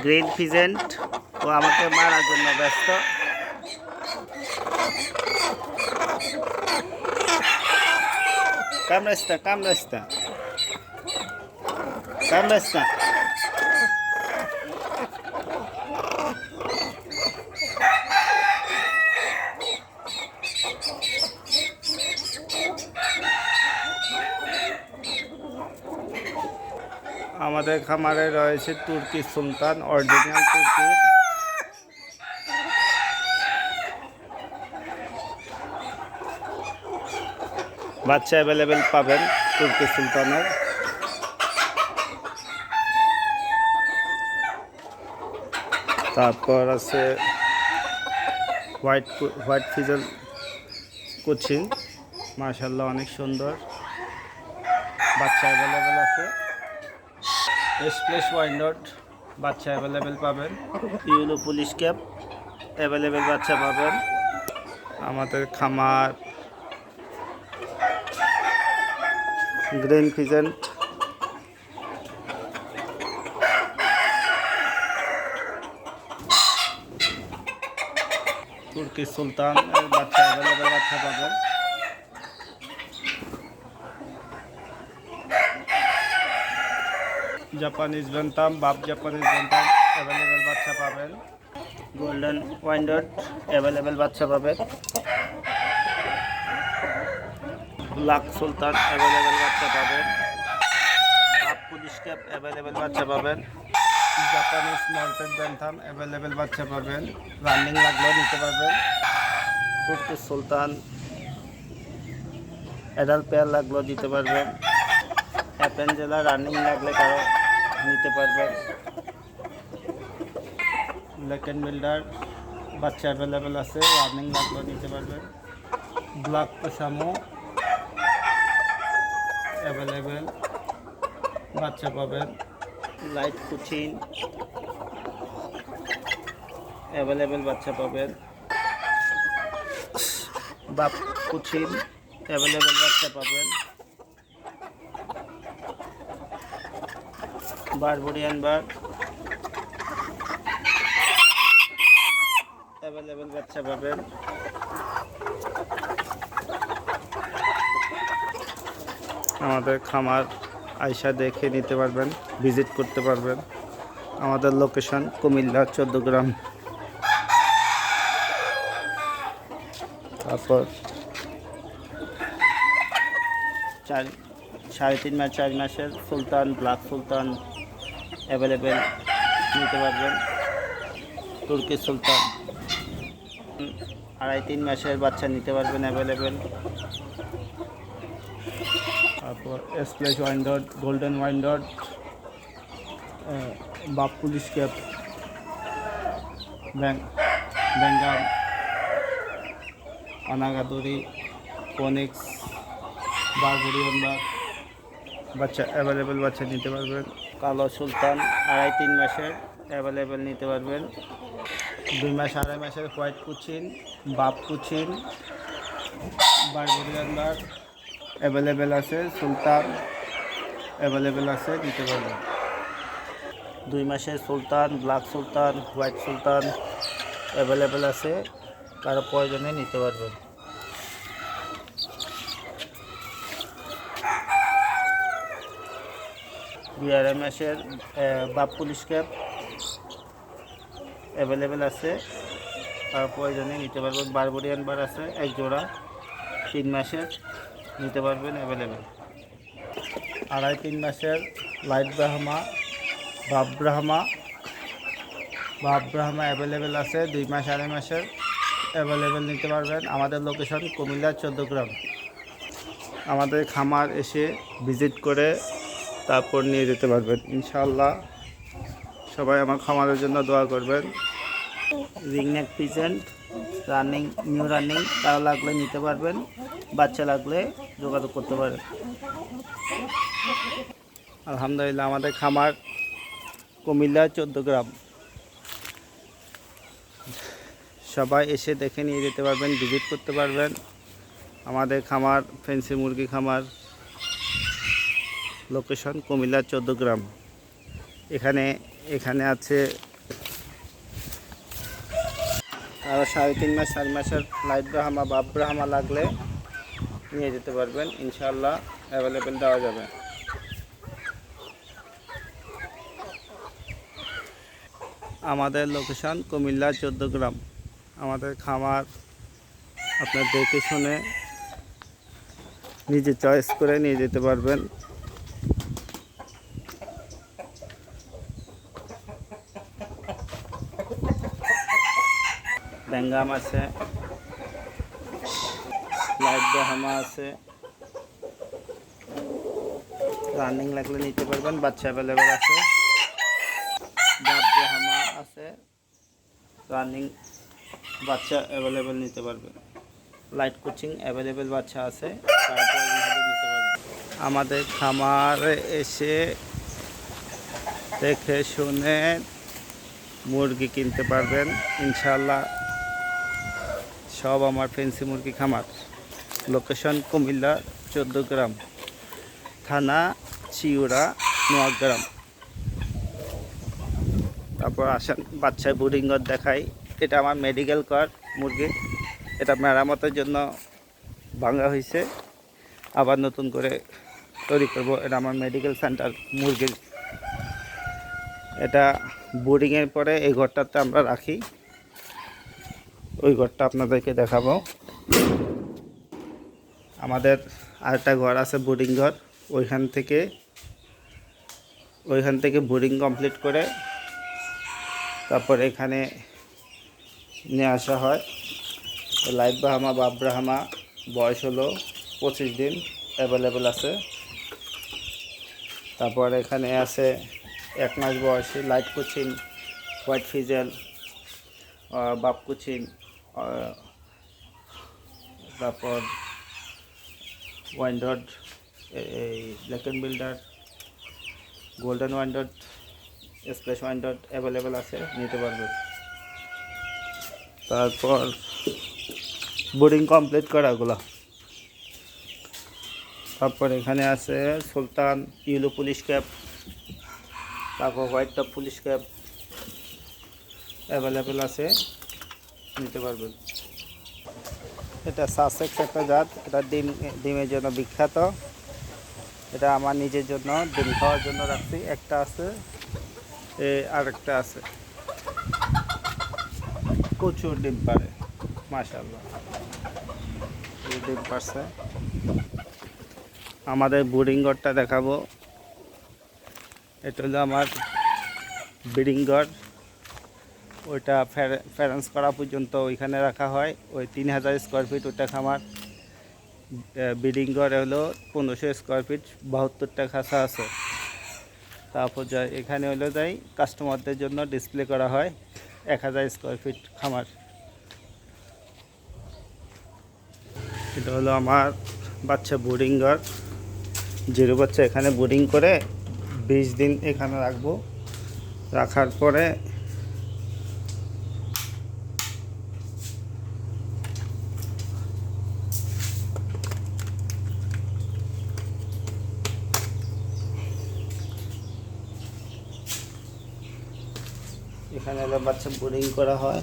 Green pheasant ও আমাকে মারার জন্য ব্যস্ত। কামড়াইস্তা কামড়াইস্তা কামড়াইস্তা। আমাদের খামারে রয়েছে তুর্কি সুলতান, অরিজিনাল তুর্কি। বাচ্চা অ্যাভেলেবেল পাবেন তুর্কি সুলতানের। তারপর আছে হোয়াইট ফিজেল কোচিং, মাশাআল্লাহ অনেক সুন্দর, বাচ্চা অ্যাভেলেবেল আছে। স্প্লেশ ওয়াইন্ডট বাচ্চা অ্যাভেলেবেল পাবেন। ইউলো পুলিশ ক্যাপ অ্যাভেলেবেল বাচ্চা পাবেন। আমাদের খামার গ্রিন ফিজেন্ট, তুর্কি সুলতান বাচ্চা অ্যাভেলেবেল বাচ্চা পাবেন। জাপানিজ বেন্টাম, বাপ জাপানিজ বেন্টাম অ্যাভেলেবেল বাচ্চা পাবেন। গোল্ডেন ওয়াইন্ডট অ্যাভেলেবেল বাচ্চা পাবেন। ব্ল্যাক সুলতান অ্যাভেলেবেল বাচ্চা পাবেন। বাপ পুলিশ ক্যাপ অ্যাভেলেবেল বাচ্চা পাবেন। জাপানিজ মল্টেড বেন্টাম অ্যাভেলেবেল বাচ্চা পাবেন, রানিং লাগলেও নিতে পারবেন। তুর্কি সুলতান অ্যাডাল্ট পেয়ার লাগলেও দিতে পারবেন। অ্যাপেঞ্জেলা রানিং লাগলে কারো নিতে পারবেন। ব্ল্যাক অ্যান্ড বিল্ডার বাচ্চা অ্যাভেলেবেল আছে, রানিং লাগলেও নিতে পারবেন। ব্ল্যাক পোসামো অ্যাভেলেবেল বাচ্চা পাবেন। লাইট কুচিন অ্যাভেলেবেল বাচ্চা পাবেন। বাপ কুচিন অ্যাভেলেবেল বাচ্চা পাবেন। বারবুরিয়ান বার অ্যাভেলেবেল বাচ্চা পাবেন। আমাদের খামার আয়সা দেখে নিতে পারবেন, ভিজিট করতে পারবেন। আমাদের লোকেশন কুমিল্লা 14 গ্রাম। তারপর 3.5 মাস 4 মাসের সুলতান, ব্ল্যাক সুলতান অ্যাভেলেবেল নিতে পারবেন। তুর্কি সুলতান 2.5-3 মাসের বাচ্চা নিতে পারবেন অ্যাভেলেবেল। তারপর স্প্লেশ ওয়াইন্ডট, গোল্ডেন ওয়াইন্ডট, বাপ পুলিশ ক্যাপ, বেঙ্গাল, অনাগাদুরি, ফোনিক্স, বারবুরিয়ান বাচ্চা অ্যাভেলেবেল বাচ্চা নিতে পারবেন। কালো সুলতান 2.5-3 মাসের অ্যাভেলেবেল নিতে পারবেন। 2 মাস 2.5 মাসের হোয়াইট কুচিন, বাপ কুচিন, বারবুরিয়ান বার অ্যাভেলেবেল আছে। সুলতান অ্যাভেলেবেল আছে, নিতে পারবেন। 2 মাসের সুলতান, ব্ল্যাক সুলতান, হোয়াইট সুলতান অ্যাভেলেবেল আছে, কারো প্রয়োজনে নিতে পারবেন। BRMS-এর বাপ পুলিশ ক্যাপ অ্যাভেলেবেল আছে, কারো প্রয়োজনে নিতে পারবেন। বারবুরিয়ান বার আছে 1 জোড়া, 3 মাসের নিতে পারবেন অ্যাভেলেবেল। 2.5-3 মাসের লাইট ব্রাহ্মা, বাপ ব্রাহ্মা অ্যাভেলেবেল আছে। 2 মাস 2.5 মাসের অ্যাভেলেবেল নিতে পারবেন। আমাদের লোকেশন কুমিল্লা 14 গ্রাম। আমাদের খামার এসে ভিজিট করে তারপর নিয়ে যেতে পারবেন ইনশাআল্লাহ। সবাই আমার খামারের জন্য দোয়া করবেন। Ringneck peasant running, new running, কারো লাগলে নিতে পারবেন, বাচ্চা লাগলে যোগাযোগ করতে পারেন। আলহামদুলিল্লাহ আমাদের খামার কুমিল্লা 14 গ্রাম। সবাই এসে দেখে নিয়ে যেতে পারবেন, ভিজিট করতে পারবেন। আমাদের খামার ফেন্সি মুরগি খামার, লোকেশন কুমিল্লা 14 গ্রাম। এখানে এখানে আছে আরও 3.5 মাস 4 মাসের লাইট ব্রাহ্মা বাপ ব্রাহ্মা লাগলে নিয়ে যেতে পারবেন, ইনশাআল্লাহ অ্যাভেলেবেল দেওয়া যাবে। আমাদের লোকেশন কুমিল্লা 14 গ্রাম। আমাদের খামার আপনার দেখে শুনে নিজে চয়েস করে নিয়ে যেতে পারবেন। বেঙ্গাম আছে, লাইট ব্রাহ্মা আছে, রানিং লাগলে নিতে পারবেন, বাচ্চা অ্যাভেলেবেল আছে, বাপ ব্রাহ্মা আছে, রানিং বাচ্চা অ্যাভেলেবেল নিতে পারবেন, লাইট কোচিং অ্যাভেলেবেল বাচ্চা আছে, তারপরে নিতে পারবেন। আমাদের খামারে এসে দেখে শুনে মুরগি কিনতে পারবেন ইনশাআল্লাহ। সব আমার ফেন্সি মুরগি খামার। লোকেশন কুমিল্লা 14 গ্রাম, থানা চিউরা নোয়াগ্রাম। তারপর আসেন বাচ্চায় ব্রিডিং ঘর দেখাই। এটা আমার মেডিকেল ঘর মুরগি, এটা মেরামতের জন্য ভাঙা হয়েছে, আবার নতুন করে তৈরি করব। এটা আমার মেডিকেল সেন্টার মুরগির। এটা বোর্ডিংয়ের পরে এই ঘরটাতে আমরা রাখি, ওই ঘরটা আপনাদেরকে দেখাবো। আমাদের আরেকটা ঘর আছে বোর্ডিং ঘর, ওইখান থেকে বোর্ডিং কমপ্লিট করে তারপর এখানে নিয়ে আসা হয়। লাইট ব্রাহ্মা বাপ ব্রাহ্মা বয়স হলো 25 দিন, অ্যাভেলেবেল আছে। তারপর এখানে আছে 1 মাস বয়সী লাইট কোচিন, হোয়াইট ফিজেল, বাপ কোচিন, তারপর ওয়াইন্ডড, এই black and builder, golden winded, splash winded available আছে, নিতে পারবেন। তারপর বোর্ডিং কমপ্লিট করাগুলো। তারপর এখানে আছে সুলতান ইউলো পুলিশ ক্যাপ, তারপর white top police cap available আছে, নিতে পারবেন। এটা সাসেক্স একটা জাত, এটা ডিমের জন্য বিখ্যাত। এটা আমার নিজের জন্য ডিম খাওয়ার জন্য রাখছি, একটা আছে, আরেকটা আছে। প্রচুর ডিম পারে, মাশাআল্লাহ ডিম পারছে। আমাদের ব্রিডিং ঘরটা দেখাবো। এটা হলো আমার ব্রিডিং ঘর, ওইটা ফেরেন্স করা পর্যন্ত ওইখানে রাখা হয়। ওই 3000 স্কোয়ার ফিট ওইটা খামার। ব্রিডিং ঘর হলো 1500 স্কোয়ার ফিট, 72টা খাঁচা আছে। তারপর এখানে হলো কাস্টমারদের জন্য ডিসপ্লে করা হয় 1000 স্কোয়ার ফিট খামার। এটা হলো আমার বাচ্চা বোর্ডিং ঘর, জিরো বাচ্চা এখানে বোর্ডিং করে 20 দিন এখানে রাখবো। রাখার পরে এখানে হলো বাচ্চা বোর্ডিং করা হয়।